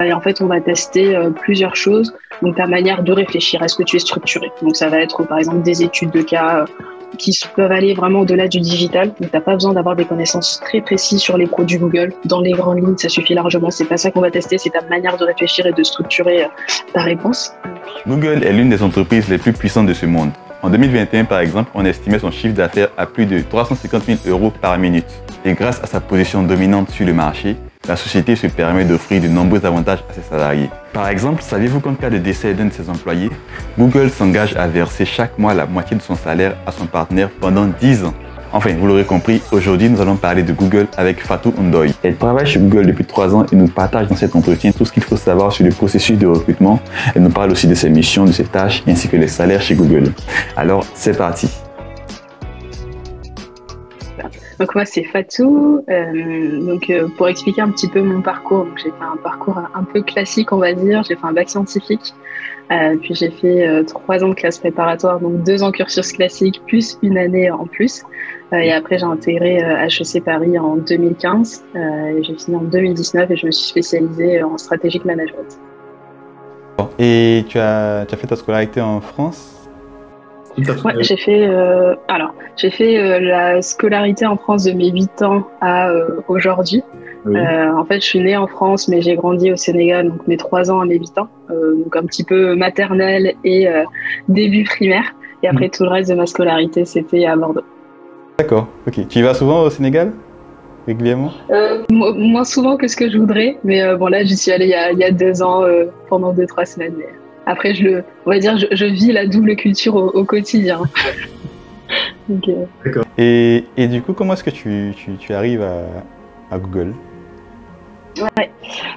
Et en fait, on va tester plusieurs choses. Donc, ta manière de réfléchir, est-ce que tu es structuré? Donc, ça va être, par exemple, des études de cas peuvent aller vraiment au-delà du digital. Donc, tu n'as pas besoin d'avoir des connaissances très précises sur les produits Google. Dans les grandes lignes, ça suffit largement. C'est pas ça qu'on va tester, c'est ta manière de réfléchir et de structurer ta réponse. Google est l'une des entreprises les plus puissantes de ce monde. En 2021, par exemple, on estimait son chiffre d'affaires à plus de 350 000 € par minute. Et grâce à sa position dominante sur le marché, la société se permet d'offrir de nombreux avantages à ses salariés. Par exemple, saviez-vous qu'en cas de décès d'un de ses employés, Google s'engage à verser chaque mois la moitié de son salaire à son partenaire pendant 10 ans? Enfin, vous l'aurez compris, aujourd'hui nous allons parler de Google avec Fatou Ndoye. Elle travaille chez Google depuis 3 ans et nous partage dans cet entretien tout ce qu'il faut savoir sur le processus de recrutement. Elle nous parle aussi de ses missions, de ses tâches ainsi que les salaires chez Google. Alors, c'est parti. Donc moi c'est Fatou, pour expliquer un petit peu mon parcours, j'ai fait un parcours un peu classique on va dire, j'ai fait un bac scientifique, puis j'ai fait 3 ans de classe préparatoire, donc 2 ans cursus classique plus une année en plus, et après j'ai intégré HEC Paris en 2015, et j'ai fini en 2019 et je me suis spécialisée en strategic management. Et tu as fait ta scolarité en France? Ouais, j'ai fait, la scolarité en France de mes 8 ans à aujourd'hui. Oui. En fait, je suis née en France, mais j'ai grandi au Sénégal, donc mes 3 ans à mes 8 ans. Donc un petit peu maternelle et début primaire. Et après, tout le reste de ma scolarité, c'était à Bordeaux. D'accord, ok. Tu y vas souvent au Sénégal? Régulièrement? Moins souvent que ce que je voudrais. Mais bon, là, j'y suis allée il y a 2 ans, pendant 2-3 semaines. Mais... Après, on va dire, je vis la double culture au quotidien. Donc, D'accord. Et du coup, comment est-ce que tu arrives à Google? Ouais.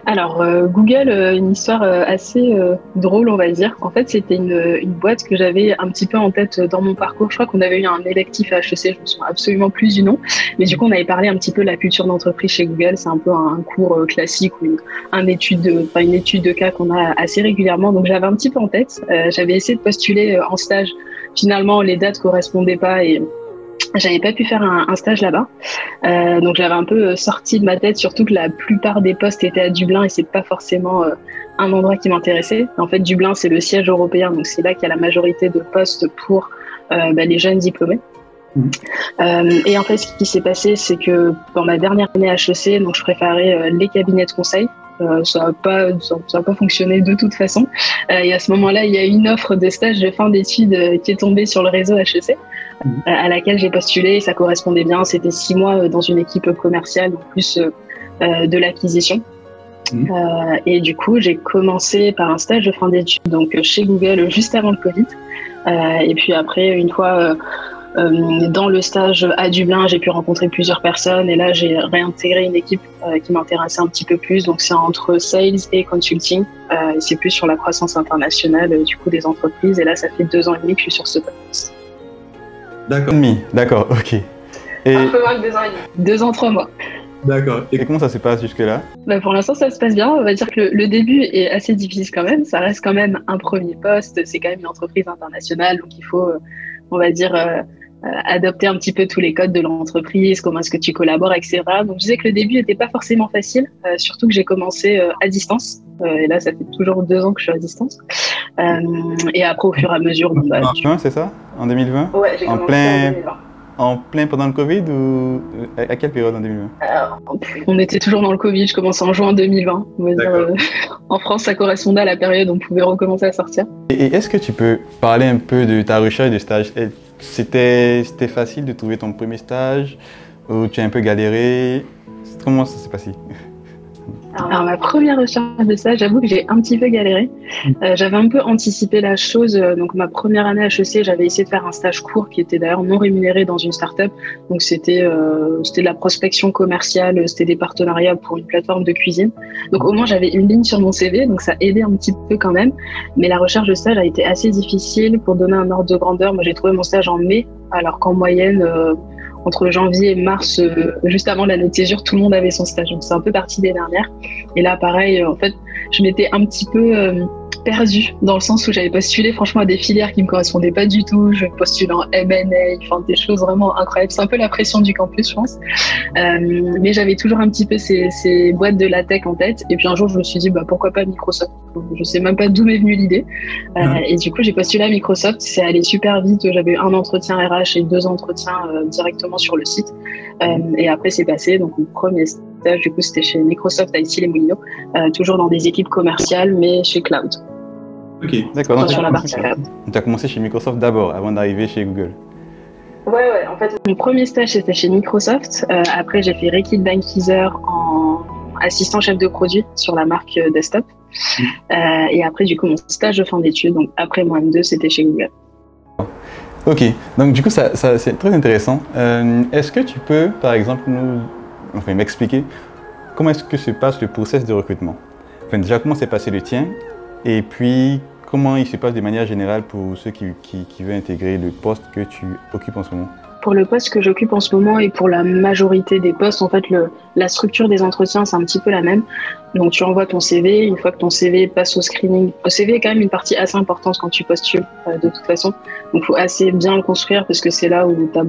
Alors, Google, une histoire assez drôle, on va dire. En fait, c'était une boîte que j'avais un petit peu en tête dans mon parcours. Je crois qu'on avait eu un électif à HEC, je me souviens absolument plus du nom. Mais du coup, on avait parlé un petit peu de la culture d'entreprise chez Google. C'est un peu un cours classique ou une étude de cas qu'on a assez régulièrement. Donc, j'avais un petit peu en tête. J'avais essayé de postuler en stage. Finalement, les dates correspondaient pas et j'avais pas pu faire un stage là-bas, donc j'avais un peu sorti de ma tête, surtout que la plupart des postes étaient à Dublin et c'est pas forcément un endroit qui m'intéressait. En fait, Dublin c'est le siège européen, donc c'est là qu'il y a la majorité de postes pour les jeunes diplômés. Et en fait, ce qui s'est passé, c'est que dans ma dernière année HEC, donc je préparais les cabinets de conseil. Ça n'a pas fonctionné de toute façon. Et à ce moment-là, il y a une offre de stage de fin d'études qui est tombée sur le réseau HEC, à laquelle j'ai postulé. Et ça correspondait bien. C'était 6 mois dans une équipe commerciale, en plus de l'acquisition. Et du coup, j'ai commencé par un stage de fin d'études, donc chez Google, juste avant le Covid. Et puis après, une fois dans le stage à Dublin, j'ai pu rencontrer plusieurs personnes et là j'ai réintégré une équipe qui m'intéressait un petit peu plus, donc c'est entre sales et consulting, et c'est plus sur la croissance internationale du coup des entreprises, et là ça fait 2 ans et demi que je suis sur ce poste. D'accord, ok. Et... Un peu moins de 2 ans et demi. 2 ans, 3 mois. D'accord. Et comment ça se passe jusque-là? Pour l'instant, ça se passe bien. On va dire que le début est assez difficile quand même. Ça reste quand même un premier poste. C'est quand même une entreprise internationale, donc il faut, on va dire, adopter un petit peu tous les codes de l'entreprise, comment est-ce que tu collabores, etc. Donc je disais que le début n'était pas forcément facile, surtout que j'ai commencé à distance. Et là, ça fait toujours 2 ans que je suis à distance. Et après, au fur et à mesure... c'est ça? En 2020? Ouais, j'ai commencé en 2020. En plein pendant le Covid ou à quelle période en 2020? On était toujours dans le Covid, je commençais en juin 2020. On va dire, en France, ça correspondait à la période où on pouvait recommencer à sortir. Et est-ce que tu peux parler un peu de ta recherche de stage? C'était facile de trouver ton premier stage ou tu as un peu galéré? Comment ça s'est passé? Alors, ma première recherche de stage, j'avoue que j'ai un petit peu galéré. J'avais un peu anticipé la chose. Donc, ma première année HEC, j'avais essayé de faire un stage court qui était d'ailleurs non rémunéré dans une start-up. Donc, c'était de la prospection commerciale, c'était des partenariats pour une plateforme de cuisine. Donc, au moins, j'avais une ligne sur mon CV, donc ça aidait un petit peu quand même. Mais la recherche de stage a été assez difficile. Pour donner un ordre de grandeur, moi, j'ai trouvé mon stage en mai, alors qu'en moyenne... entre janvier et mars, juste avant l'année de césure, tout le monde avait son stage. Donc, c'est un peu partie des dernières. Et là, pareil, en fait, je m'étais un petit peu perdue dans le sens où j'avais postulé franchement à des filières qui me correspondaient pas du tout. Je postulais en M&A, enfin des choses vraiment incroyables. C'est un peu la pression du campus, je pense. Mais j'avais toujours un petit peu ces boîtes de la tech en tête. Et puis un jour, je me suis dit, bah, pourquoi pas Microsoft? Je sais même pas d'où m'est venue l'idée. Et du coup, j'ai postulé à Microsoft. C'est allé super vite. J'avais eu un entretien RH et 2 entretiens directement sur le site. Et après, c'est passé. Donc, mon premier stage, du coup, c'était chez Microsoft à Issy-les-Moulineaux, toujours dans des équipes commerciales, mais chez Cloud. Ok, d'accord. Sur la partie Cloud. Tu as commencé chez Microsoft d'abord, avant d'arriver chez Google. Ouais. En fait, mon premier stage, c'était chez Microsoft. Après, j'ai fait Reckitt Benckiser en assistant chef de produit sur la marque Desktop. Et après, du coup, mon stage de fin d'études, donc après mon M2, c'était chez Google. Ok, donc du coup, ça c'est très intéressant. Est-ce que tu peux, par exemple, m'expliquer comment est-ce que se passe le process de recrutement? Enfin, déjà, comment s'est passé le tien? Et puis, comment il se passe de manière générale pour ceux qui veulent intégrer le poste que tu occupes en ce moment? Pour le poste que j'occupe en ce moment et pour la majorité des postes, en fait, la structure des entretiens, c'est un petit peu la même. Donc, tu envoies ton CV. Une fois que ton CV passe au screening, le CV est quand même une partie assez importante quand tu postules, de toute façon. Donc, il faut assez bien le construire parce que c'est là où tu as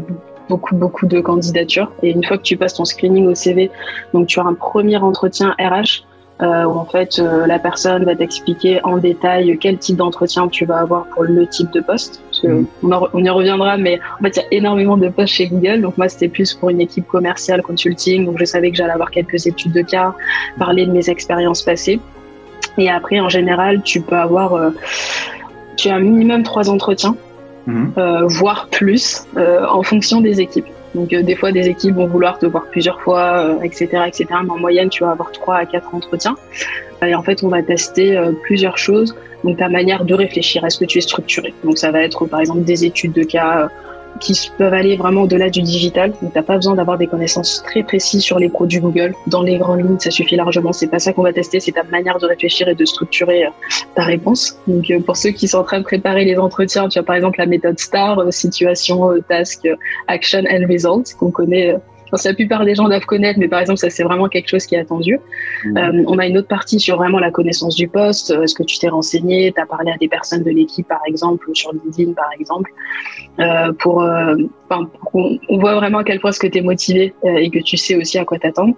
beaucoup de candidatures. Et une fois que tu passes ton screening au CV, donc tu as un premier entretien RH. Où en fait la personne va t'expliquer en détail quel type d'entretien tu vas avoir pour le type de poste. Parce que on y reviendra, mais en fait il y a énormément de postes chez Google. Donc moi c'était plus pour une équipe commerciale consulting, donc je savais que j'allais avoir quelques études de cas, parler de mes expériences passées. Et après en général tu peux avoir tu as un minimum 3 entretiens, voire plus, en fonction des équipes. Donc des fois des équipes vont vouloir te voir plusieurs fois, etc., mais en moyenne tu vas avoir 3 à 4 entretiens. Et en fait on va tester plusieurs choses. Donc ta manière de réfléchir, est-ce que tu es structuré? Donc ça va être par exemple des études de cas qui peuvent aller vraiment au-delà du digital. Donc t'as pas besoin d'avoir des connaissances très précises sur les produits Google. Dans les grandes lignes, ça suffit largement. C'est pas ça qu'on va tester, c'est ta manière de réfléchir et de structurer ta réponse. Donc pour ceux qui sont en train de préparer les entretiens, tu as par exemple la méthode STAR, situation, task, action and result, qu'on connaît. La plupart des gens doivent connaître, mais par exemple, ça c'est vraiment quelque chose qui est attendu. On a une autre partie sur vraiment la connaissance du poste. Est-ce que tu t'es renseigné? Tu as parlé à des personnes de l'équipe, par exemple, ou sur LinkedIn, par exemple, on voit vraiment à quel point ce que tu es motivé et que tu sais aussi à quoi t'attendre.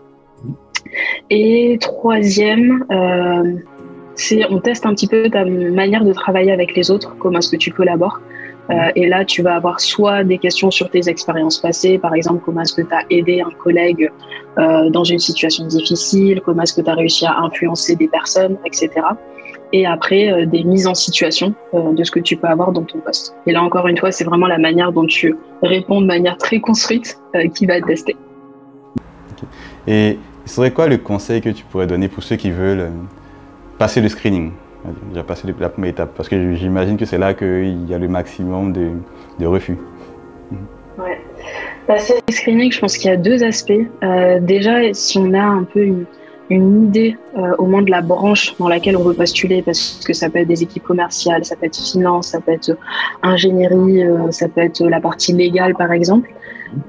Et troisième, on teste un petit peu ta manière de travailler avec les autres, comment est-ce que tu collabores. Et là, tu vas avoir soit des questions sur tes expériences passées, par exemple, comment est-ce que tu as aidé un collègue dans une situation difficile, comment est-ce que tu as réussi à influencer des personnes, etc. Et après, des mises en situation de ce que tu peux avoir dans ton poste. Et là, encore une fois, c'est vraiment la manière dont tu réponds de manière très construite qui va être testée. Okay. Et ce serait quoi le conseil que tu pourrais donner pour ceux qui veulent passer le screening? Déjà passé la première étape, parce que j'imagine que c'est là qu'il y a le maximum de refus. Ouais. Passer le screening, je pense qu'il y a 2 aspects. Déjà, si on a un peu une idée au moins de la branche dans laquelle on veut postuler, parce que ça peut être des équipes commerciales, ça peut être finance, ça peut être ingénierie, ça peut être la partie légale par exemple.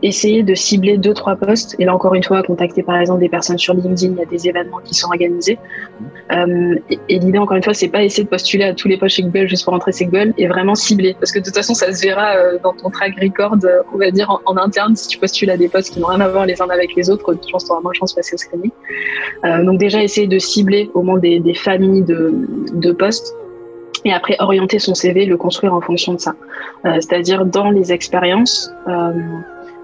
Essayer de cibler 2-3 postes, et là encore une fois contacter par exemple des personnes sur LinkedIn. Il y a des événements qui sont organisés, et l'idée encore une fois c'est pas essayer de postuler à tous les postes chez Google juste pour rentrer chez Google, et vraiment cibler, parce que de toute façon ça se verra dans ton track record, on va dire en interne. Si tu postules à des postes qui n'ont rien à voir les uns avec les autres, je pense que tu auras moins de chance de passer au screening. Donc déjà essayer de cibler au moins des familles de postes, et après orienter son CV, le construire en fonction de ça, c'est-à-dire dans les expériences.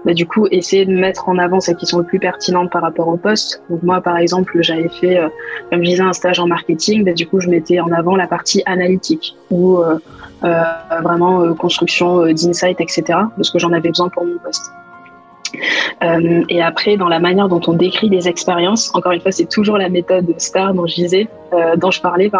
Du coup, essayer de mettre en avant celles qui sont les plus pertinentes par rapport au poste. Donc moi, par exemple, j'avais fait, comme je disais, un stage en marketing. Du coup, je mettais en avant la partie analytique ou vraiment construction d'insight, etc. Parce que j'en avais besoin pour mon poste. Et après, dans la manière dont on décrit des expériences, encore une fois, c'est toujours la méthode STAR dont je parlais,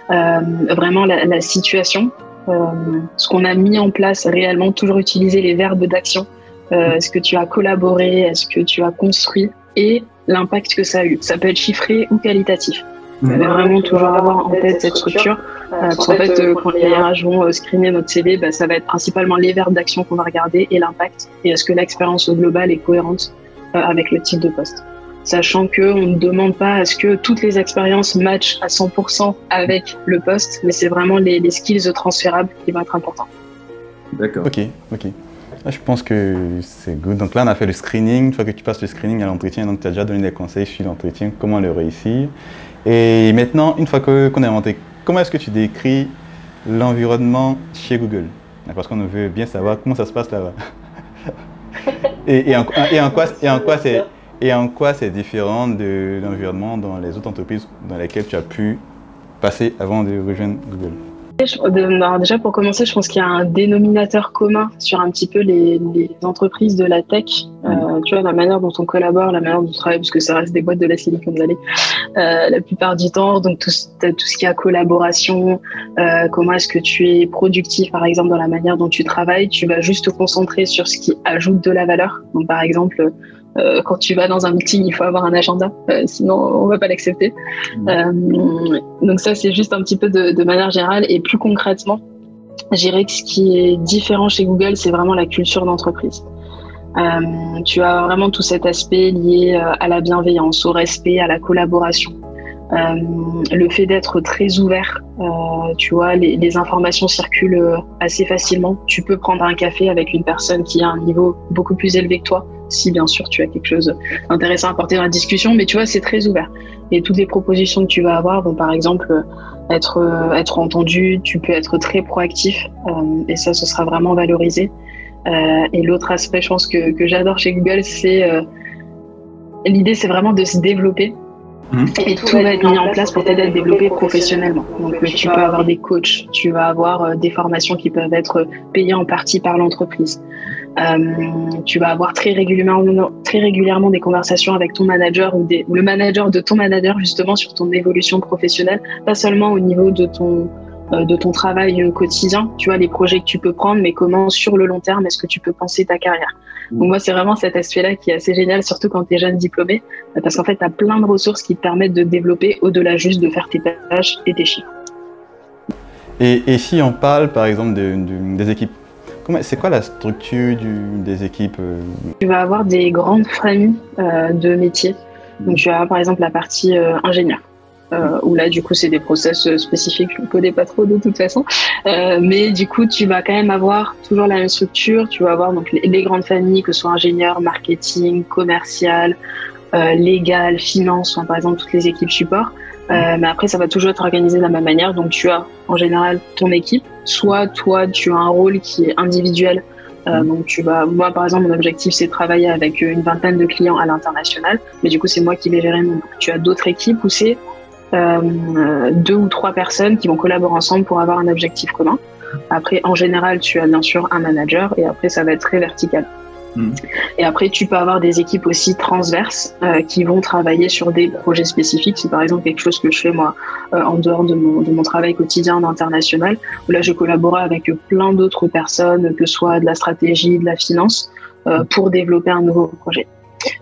vraiment la situation, ce qu'on a mis en place réellement, toujours utiliser les verbes d'action. Est-ce que tu as collaboré, est-ce que tu as construit, et l'impact que ça a eu. Ça peut être chiffré ou qualitatif. Vraiment toujours avoir en tête cette structure. Parce qu'en fait, quand les RH vont screener notre CV, ça va être principalement les verbes d'action qu'on va regarder et l'impact. Et est-ce que l'expérience globale est cohérente avec le type de poste. sachant qu'on ne demande pas à ce que toutes les expériences matchent à 100% avec le poste, mais c'est vraiment les skills transférables qui vont être importants. D'accord. Ok. Là, je pense que c'est good. Donc là, on a fait le screening. Une fois que tu passes le screening à l'entretien, donc tu as déjà donné des conseils sur l'entretien, comment le réussir. Et maintenant, une fois qu'on est rentré, comment est-ce que tu décris l'environnement chez Google? Parce qu'on veut bien savoir comment ça se passe là-bas. et en quoi c'est différent de l'environnement dans les autres entreprises dans lesquelles tu as pu passer avant de rejoindre Google? Déjà, pour commencer, je pense qu'il y a un dénominateur commun sur un petit peu les entreprises de la tech. Tu vois, la manière dont on collabore, la manière dont on travaille, parce que ça reste des boîtes de la Silicon Valley la plupart du temps. Donc, tout ce qui est collaboration, comment est-ce que tu es productif, par exemple, dans la manière dont tu travailles, tu vas juste te concentrer sur ce qui ajoute de la valeur. Donc, par exemple, quand tu vas dans un meeting, il faut avoir un agenda, sinon on va pas l'accepter. Donc ça, c'est juste un petit peu de manière générale. Et plus concrètement, je dirais que ce qui est différent chez Google, c'est vraiment la culture d'entreprise. Tu as vraiment tout cet aspect lié à la bienveillance, au respect, à la collaboration. Le fait d'être très ouvert, tu vois, les informations circulent assez facilement. Tu peux prendre un café avec une personne qui a un niveau beaucoup plus élevé que toi, si bien sûr tu as quelque chose d'intéressant à apporter dans la discussion, mais tu vois, c'est très ouvert. Et toutes les propositions que tu vas avoir vont par exemple être entendues, tu peux être très proactif, et ça, ce sera vraiment valorisé. Et l'autre aspect, je pense, que j'adore chez Google, c'est l'idée, c'est vraiment de se développer. Et tout va être mis en place pour t'aider à te développer professionnellement. Donc, tu peux avoir des coachs, tu vas avoir des formations qui peuvent être payées en partie par l'entreprise. Tu vas avoir très régulièrement des conversations avec ton manager ou le manager de ton manager, justement, sur ton évolution professionnelle, pas seulement au niveau de ton travail quotidien, tu vois, les projets que tu peux prendre, mais comment sur le long terme est-ce que tu peux penser ta carrière. Donc moi, c'est vraiment cet aspect-là qui est assez génial, surtout quand tu es jeune diplômé, parce qu'en fait, tu as plein de ressources qui te permettent de développer au-delà juste de faire tes tâches et tes chiffres. Et si on parle, par exemple, des équipes, c'est quoi la structure des équipes? Tu vas avoir des grandes familles de métiers. Donc tu as par exemple la partie ingénieur. Où là, du coup, c'est des process spécifiques, je ne connais pas trop de toute façon. Mais du coup, tu vas quand même avoir toujours la même structure. Tu vas avoir donc les grandes familles, que ce soit ingénieur, marketing, commercial, légal, finance, par exemple, toutes les équipes support. Mais après, ça va toujours être organisé de la même manière. Donc, tu as en général ton équipe. Soit toi, tu as un rôle qui est individuel. Donc moi par exemple, mon objectif c'est de travailler avec une vingtaine de clients à l'international. Mais du coup, c'est moi qui vais gérer mon. Tu as d'autres équipes où c'est 2 ou 3 personnes qui vont collaborer ensemble pour avoir un objectif commun. Après, en général, tu as bien sûr un manager et après, ça va être très vertical. Et après, tu peux avoir des équipes aussi transverses qui vont travailler sur des projets spécifiques. C'est par exemple quelque chose que je fais moi en dehors de mon travail quotidien en international, où là, je collabore avec plein d'autres personnes, que ce soit de la stratégie, de la finance, pour développer un nouveau projet.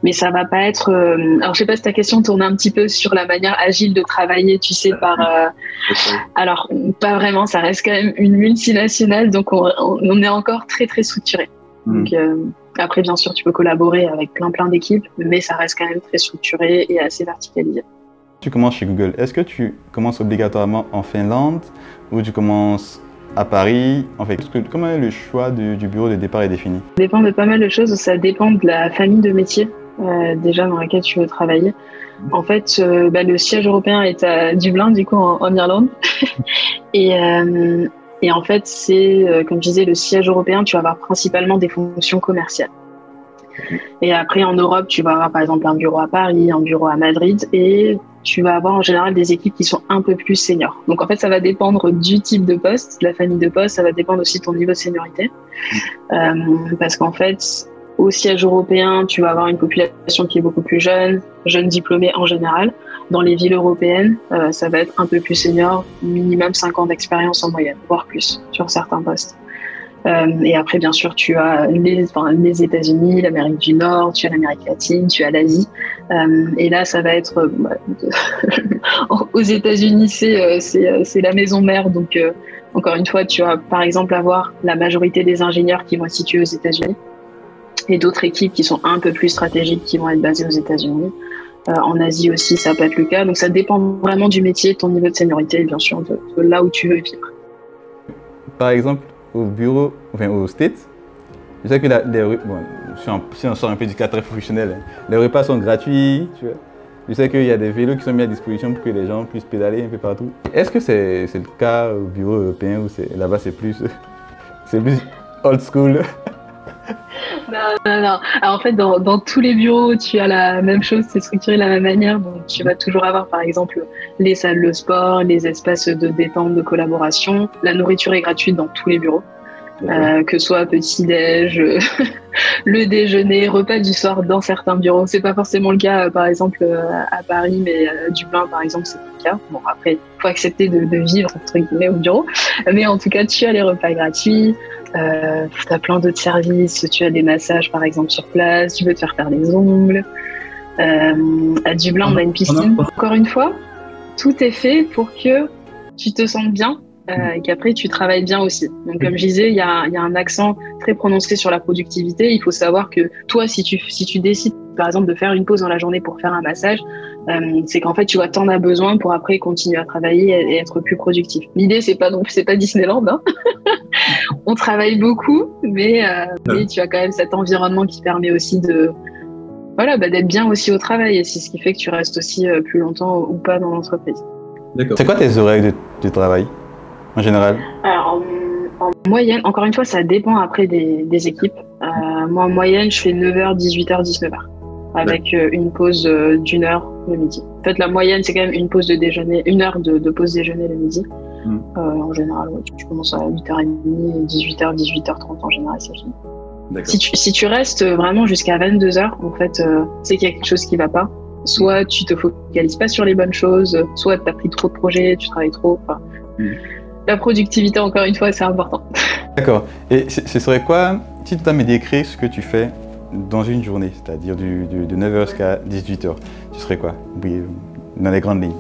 Mais ça va pas être. Alors, je sais pas si ta question tourne un petit peu sur la manière agile de travailler, tu sais, alors, pas vraiment. Ça reste quand même une multinationale, donc on est encore très très structuré. Donc, après, bien sûr, tu peux collaborer avec plein d'équipes, mais ça reste quand même très structuré et assez verticalisé. Tu commences chez Google. Est-ce que tu commences obligatoirement en Finlande ou tu commences à Paris? En fait, comment le choix du bureau de départ est défini? Ça dépend de pas mal de choses. Ça dépend de la famille de métiers déjà dans laquelle tu veux travailler. En fait, le siège européen est à Dublin, du coup, en Irlande. Et en fait, c'est, comme je disais, le siège européen, tu vas avoir principalement des fonctions commerciales. Et après, en Europe, tu vas avoir par exemple un bureau à Paris, un bureau à Madrid, et tu vas avoir en général des équipes qui sont un peu plus seniors. Donc en fait, ça va dépendre du type de poste, de la famille de poste, ça va dépendre aussi de ton niveau de seniorité. Parce qu'en fait, au siège européen, tu vas avoir une population qui est beaucoup plus jeune diplômée en général. Dans les villes européennes, ça va être un peu plus senior, minimum 5 ans d'expérience en moyenne, voire plus sur certains postes. Et après, bien sûr, tu as les États-Unis, l'Amérique du Nord, tu as l'Amérique latine, tu as l'Asie. Et là, ça va être... aux États-Unis, c'est la maison mère. Donc, encore une fois, tu vas par exemple avoir la majorité des ingénieurs qui vont être situés aux États-Unis et d'autres équipes qui sont un peu plus stratégiques qui vont être basées aux États-Unis. En Asie aussi, ça peut être le cas. Donc, ça dépend vraiment du métier, de ton niveau de seniorité et bien sûr de là où tu veux vivre. Par exemple, au bureau, enfin aux States, je sais que si on sort un peu du cadre très professionnel, hein, les repas sont gratuits, tu vois. Je sais qu'il y a des vélos qui sont mis à disposition pour que les gens puissent pédaler un peu partout. Est-ce que c'est le cas au bureau européen ou là-bas c'est plus old school? Non. Alors, en fait, dans tous les bureaux, tu as la même chose, c'est structuré de la même manière. Donc, tu vas toujours avoir, par exemple, les salles de sport, les espaces de détente, de collaboration. La nourriture est gratuite dans tous les bureaux. Que ce soit petit-déj, le déjeuner, repas du soir dans certains bureaux. C'est pas forcément le cas, par exemple, à Paris, mais à Dublin, par exemple, c'est le cas. Bon, après, il faut accepter de vivre, entre guillemets, au bureau. Mais en tout cas, tu as les repas gratuits, tu as plein d'autres services, tu as des massages, par exemple, sur place, tu peux te faire les ongles. À Dublin, on a une piscine. Encore une fois, tout est fait pour que tu te sentes bien. Et qu'après tu travailles bien aussi. Donc comme je disais, il y a un accent très prononcé sur la productivité. Il faut savoir que toi, si tu décides par exemple de faire une pause dans la journée pour faire un massage, c'est qu'en fait tu vois t'en as besoin pour après continuer à travailler et être plus productif. L'idée c'est pas Disneyland, hein. On travaille beaucoup, mais tu as quand même cet environnement qui permet aussi d'être bien aussi au travail, et c'est ce qui fait que tu restes aussi plus longtemps ou pas dans l'entreprise. D'accord. C'est quoi tes horaires de travail en général? Alors, en moyenne, encore une fois, ça dépend après des équipes. Moi, en moyenne, je fais 9h, 18h, 19h, avec une pause d'1 heure le midi. En fait, la moyenne, c'est quand même une pause de déjeuner, 1 heure de pause déjeuner le midi. En général, tu commences à 8h30, 18h, 18h30 en général, c'est fini. Si tu restes vraiment jusqu'à 22h, en fait, c'est qu'il y a quelque chose qui ne va pas. Soit tu te focalises pas sur les bonnes choses, soit tu as pris trop de projets, tu travailles trop. La productivité, encore une fois, c'est important. D'accord. Et ce serait quoi, si tu dois me décrire ce que tu fais dans une journée, c'est-à-dire de 9h jusqu'à 18h, ce serait quoi? Oui, dans les grandes lignes.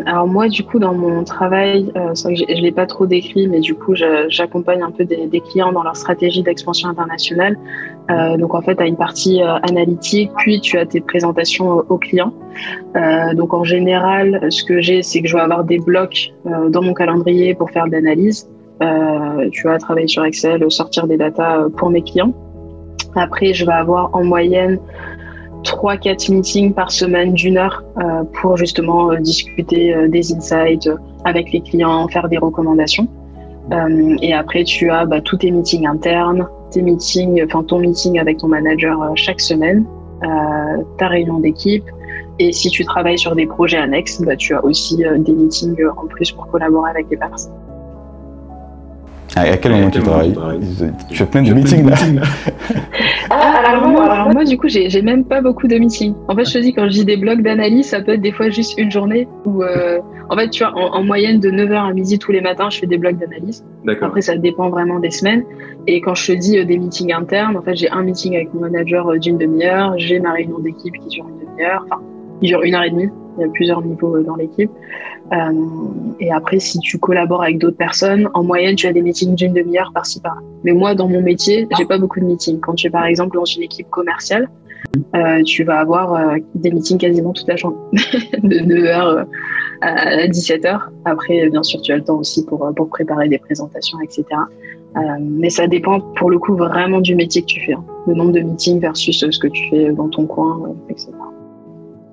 Alors moi, du coup, dans mon travail, c'est vrai que je ne l'ai pas trop décrit, mais du coup, j'accompagne un peu des clients dans leur stratégie d'expansion internationale. Donc en fait, tu as une partie analytique, puis tu as tes présentations aux clients. Donc en général, ce que j'ai, c'est que je vais avoir des blocs dans mon calendrier pour faire de l'analyse. Tu vas travailler sur Excel, sortir des datas pour mes clients. Après, je vais avoir en moyenne 3-4 meetings par semaine d'1 heure pour justement discuter des insights avec les clients, faire des recommandations. Et après, tu as tous tes meetings internes, ton meeting avec ton manager chaque semaine, ta réunion d'équipe. Et si tu travailles sur des projets annexes, tu as aussi des meetings en plus pour collaborer avec les personnes. À quel moment tu travailles? Tu fais plein de meetings là. Alors moi, du coup, j'ai même pas beaucoup de meetings. En fait, je te dis, quand je dis des blocs d'analyse, ça peut être des fois juste une journée où, en fait, tu vois, en moyenne de 9h à midi tous les matins, je fais des blocs d'analyse. Après, ça dépend vraiment des semaines. Et quand je te dis des meetings internes, en fait, j'ai un meeting avec mon manager d'une demi-heure, j'ai ma réunion d'équipe qui dure une demi-heure, enfin, qui dure 1h30. Il y a plusieurs niveaux dans l'équipe. Et après, si tu collabores avec d'autres personnes, en moyenne, tu as des meetings d'une demi-heure par-ci par-là. Mais moi, dans mon métier, j'ai pas beaucoup de meetings. Quand tu es, par exemple, dans une équipe commerciale, tu vas avoir des meetings quasiment toute la journée, de 9h à 17h. Après, bien sûr, tu as le temps aussi pour préparer des présentations, etc. Mais ça dépend, pour le coup, vraiment du métier que tu fais. Le nombre de meetings versus ce que tu fais dans ton coin, etc.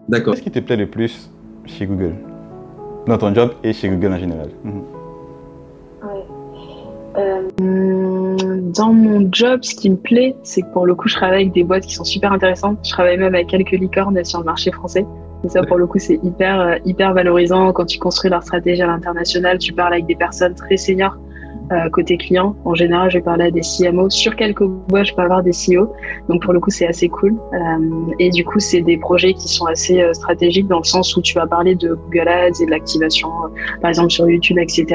D'accord. Qu'est-ce qui te plaît le plus chez Google? Dans ton job et chez Google en général? Dans mon job, ce qui me plaît, c'est que pour le coup, je travaille avec des boîtes qui sont super intéressantes. Je travaille même avec quelques licornes sur le marché français. Et ça, pour le coup, c'est hyper valorisant. Quand tu construis leur stratégie à l'international, tu parles avec des personnes très seniors. Côté client, en général, je vais parler à des CMO. Sur quelques boîtes, je peux avoir des CEO. Donc, pour le coup, c'est assez cool. Et du coup, c'est des projets qui sont assez stratégiques dans le sens où tu vas parler de Google Ads et de l'activation, par exemple, sur YouTube, etc.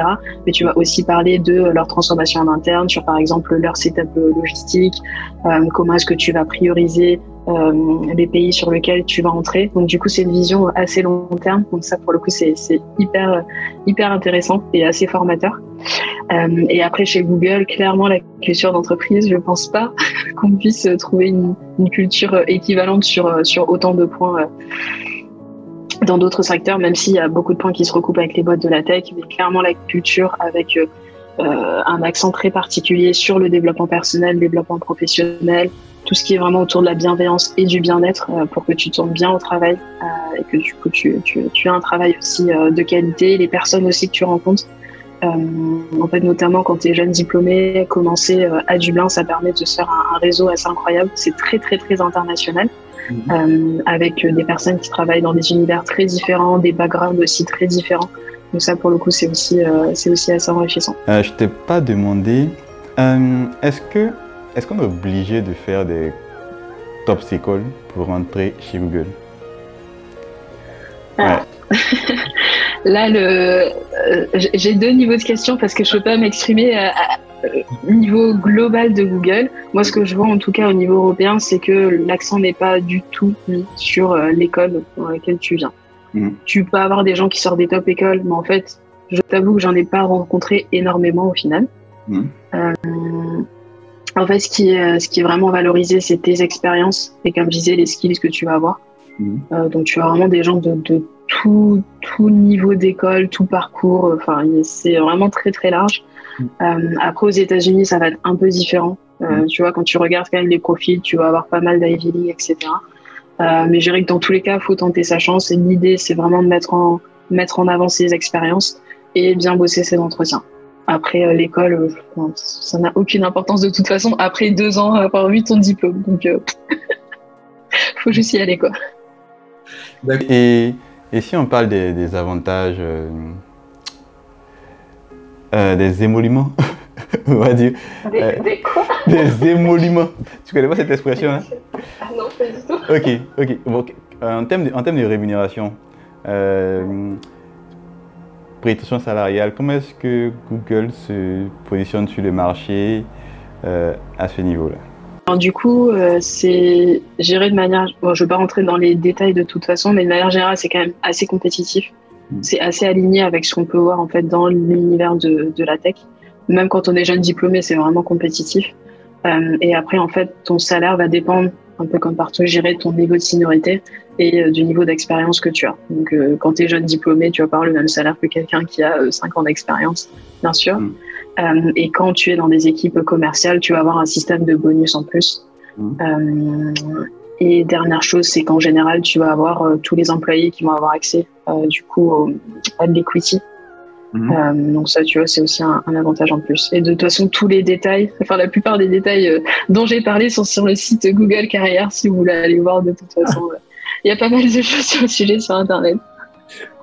Mais tu vas aussi parler de leur transformation en interne, sur, par exemple, leur setup logistique, comment est-ce que tu vas prioriser les pays sur lesquels tu vas entrer. Donc, du coup, c'est une vision assez long terme. Donc, ça, pour le coup, c'est hyper intéressant et assez formateur. Et après, chez Google, clairement, la culture d'entreprise, je pense pas qu'on puisse trouver une culture équivalente sur autant de points dans d'autres secteurs, même s'il y a beaucoup de points qui se recoupent avec les boîtes de la tech, mais clairement la culture avec un accent très particulier sur le développement personnel, le développement professionnel, tout ce qui est vraiment autour de la bienveillance et du bien-être pour que tu tournes bien au travail et que tu as un travail aussi de qualité, les personnes aussi que tu rencontres. En fait, notamment quand tu es jeune diplômé, commencer à Dublin, ça permet de se faire un réseau assez incroyable. C'est très, très, très international. Avec des personnes qui travaillent dans des univers très différents, des backgrounds aussi très différents. Donc ça, pour le coup, c'est aussi assez enrichissant. Je t'ai pas demandé, est-ce qu'on est obligé de faire des top écoles pour rentrer chez Google? Ouais. Là, j'ai deux niveaux de questions parce que je peux pas m'exprimer au niveau global de Google. Moi, ce que je vois en tout cas au niveau européen, c'est que l'accent n'est pas du tout mis sur l'école dans laquelle tu viens. Tu peux avoir des gens qui sortent des top écoles, mais en fait, je t'avoue que j'en ai pas rencontré énormément au final. En fait, ce qui est vraiment valorisé, c'est tes expériences et comme je disais, les skills que tu vas avoir. Donc, tu as vraiment des gens de tout niveau d'école, tout parcours. Enfin, c'est vraiment très, très large. Après, aux États-Unis, ça va être un peu différent. Tu vois, quand tu regardes quand même les profils, tu vas avoir pas mal d'Ivy League, etc. Mais je dirais que dans tous les cas, il faut tenter sa chance. Et l'idée, c'est vraiment de mettre en avant ses expériences et bien bosser ses entretiens. Après, l'école, ça n'a aucune importance de toute façon. Après 2 ans, avoir eu ton diplôme. Donc, faut juste y aller, quoi. Et si on parle des avantages, des émoluments, on va dire. Des quoi? Des émoluments. Tu connais pas cette expression, hein? Ah non, pas du tout. Ok. Bon, en termes de rémunération, prétention salariale, comment est-ce que Google se positionne sur le marché à ce niveau-là? Alors, du coup, c'est géré de manière... Bon, je ne vais pas rentrer dans les détails de toute façon, mais de manière générale, c'est quand même assez compétitif. C'est assez aligné avec ce qu'on peut voir en fait, dans l'univers de la tech. Même quand on est jeune diplômé, c'est vraiment compétitif. Et après, en fait, ton salaire va dépendre, un peu comme partout, gérer ton niveau de seniorité et du niveau d'expérience que tu as. Donc, quand tu es jeune diplômé, tu vas pas avoir le même salaire que quelqu'un qui a 5 ans d'expérience, bien sûr. Et quand tu es dans des équipes commerciales, tu vas avoir un système de bonus en plus. Et dernière chose, c'est qu'en général, tu vas avoir tous les employés qui vont avoir accès du coup à de l'equity. Donc ça, tu vois, c'est aussi un avantage en plus. Et de toute façon, tous les détails, enfin la plupart des détails dont j'ai parlé sont sur le site Google Carrière, si vous voulez aller voir de toute façon. Il y a pas mal de choses sur le sujet sur Internet.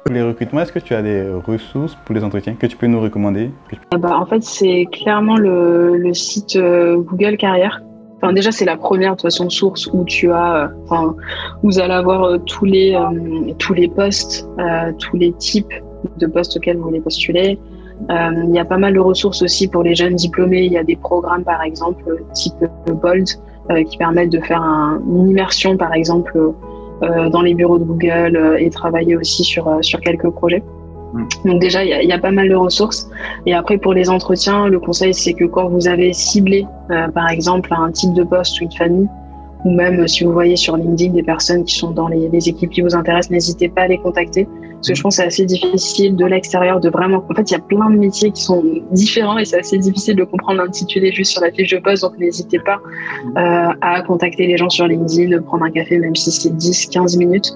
Pour les recrutements, est-ce que tu as des ressources pour les entretiens que tu peux nous recommander? En fait, c'est clairement le site Google Carrière. Enfin, déjà, c'est la première de toute façon source où tu as, vous allez avoir tous les postes, tous les types de postes auxquels vous voulez postuler. Il y a pas mal de ressources aussi pour les jeunes diplômés. Il y a des programmes, par exemple, type Bold, qui permettent de faire une immersion, par exemple, dans les bureaux de Google et travailler aussi sur quelques projets. Donc déjà, il y a pas mal de ressources. Et après, pour les entretiens, le conseil, c'est que quand vous avez ciblé, par exemple, un type de poste ou une famille, ou même si vous voyez sur LinkedIn des personnes qui sont dans les équipes qui vous intéressent, n'hésitez pas à les contacter. Parce que je pense que c'est assez difficile de l'extérieur de vraiment... En fait, il y a plein de métiers qui sont différents et c'est assez difficile de comprendre l'intitulé juste sur la fiche de poste. Donc, n'hésitez pas à contacter les gens sur LinkedIn, prendre un café, même si c'est 10-15 minutes,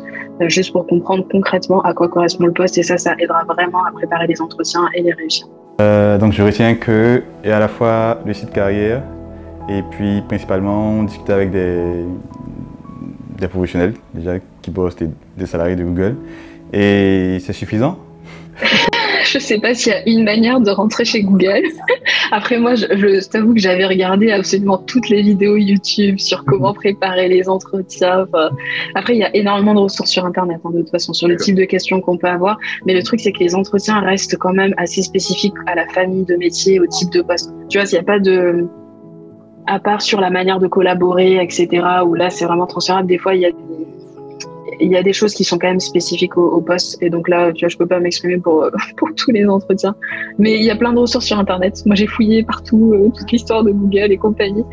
juste pour comprendre concrètement à quoi correspond le poste. Et ça aidera vraiment à préparer les entretiens et les réussir. Donc, je retiens qu'il y a à la fois le site carrière et puis principalement discuter avec des professionnels déjà qui bossent, des salariés de Google. Et c'est suffisant? Je sais pas s'il y a une manière de rentrer chez Google. Après, moi, je t'avoue que j'avais regardé absolument toutes les vidéos YouTube sur comment préparer les entretiens. Après, il y a énormément de ressources sur Internet, de toute façon, sur le type de questions qu'on peut avoir. Mais le truc, c'est que les entretiens restent quand même assez spécifiques à la famille de métier, au type de poste. Tu vois, s'il n'y a pas de... À part sur la manière de collaborer, etc., où là, c'est vraiment transférable. Des fois, il y a il y a des choses qui sont quand même spécifiques au poste. Et donc là, tu vois, je peux pas m'exprimer pour tous les entretiens. Mais il y a plein de ressources sur Internet. Moi, j'ai fouillé partout toute l'histoire de Google et compagnie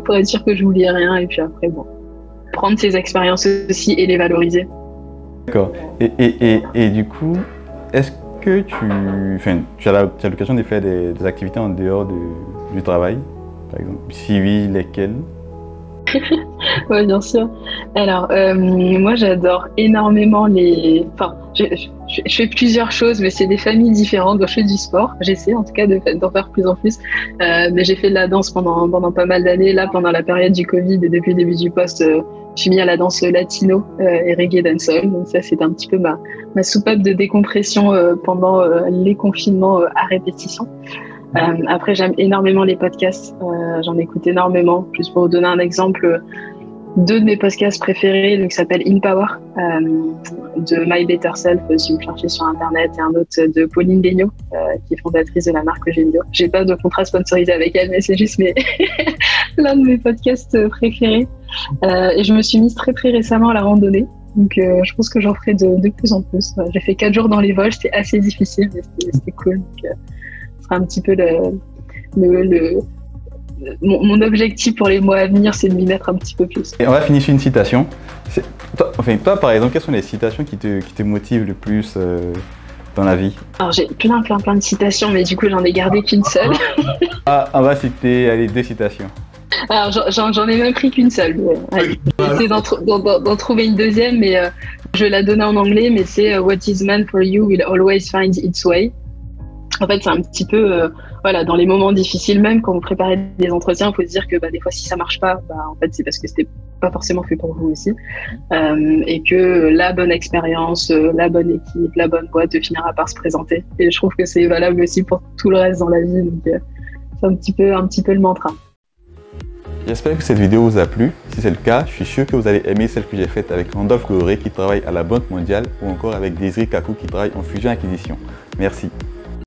pour être sûr que je n'oubliais rien. Et puis après, bon, prendre ces expériences aussi et les valoriser. D'accord. Et du coup, est-ce que tu as l'occasion de faire des activités en dehors du travail, par exemple? Si oui, lesquelles? Oui, bien sûr. Alors, moi, j'adore énormément Enfin, je fais plusieurs choses, mais c'est des familles différentes. Donc, je fais du sport. J'essaie, en tout cas, d'en faire plus en plus. Mais j'ai fait de la danse pendant pas mal d'années. Là, pendant la période du Covid et depuis le début du poste, je suis mis à la danse latino et reggae dancehall. Donc, ça, c'est un petit peu ma soupape de décompression pendant les confinements à répétition. Après, j'aime énormément les podcasts. J'en écoute énormément. Juste pour vous donner un exemple, deux de mes podcasts préférés, donc, qui s'appellent In Power, de My Better Self, si vous cherchez sur Internet, et un autre de Pauline Legnaud, qui est fondatrice de la marque Genio. J'ai pas de contrat sponsorisé avec elle, mais c'est juste l'un de mes podcasts préférés. Et je me suis mise très récemment à la randonnée. Donc, je pense que j'en ferai de plus en plus. J'ai fait 4 jours dans les vols, c'était assez difficile, mais c'était cool. Donc, ce sera un petit peu mon objectif pour les mois à venir, c'est de m'y mettre un petit peu plus. Et on va finir sur une citation. Toi, par exemple, quelles sont les citations qui te motivent le plus dans la vie? Alors, j'ai plein de citations, mais du coup, j'en ai gardé qu'une seule. On va citer 2 citations. Alors, j'en ai même pris qu'une seule. J'ai essayé d'en trouver une deuxième, mais je vais la donner en anglais, mais c'est What is meant for you will always find its way. En fait, c'est un petit peu, voilà, dans les moments difficiles, même quand vous préparez des entretiens, il faut se dire que des fois, si ça marche pas, en fait, c'est parce que c'était pas forcément fait pour vous aussi. Et que la bonne expérience, la bonne équipe, la bonne boîte finira par se présenter. Et je trouve que c'est valable aussi pour tout le reste dans la vie. Donc, c'est un petit peu le mantra. J'espère que cette vidéo vous a plu. Si c'est le cas, je suis sûr que vous allez aimer celle que j'ai faite avec Randolph Goré qui travaille à la Banque mondiale ou encore avec Désiré Kakou qui travaille en fusion-acquisition. Merci.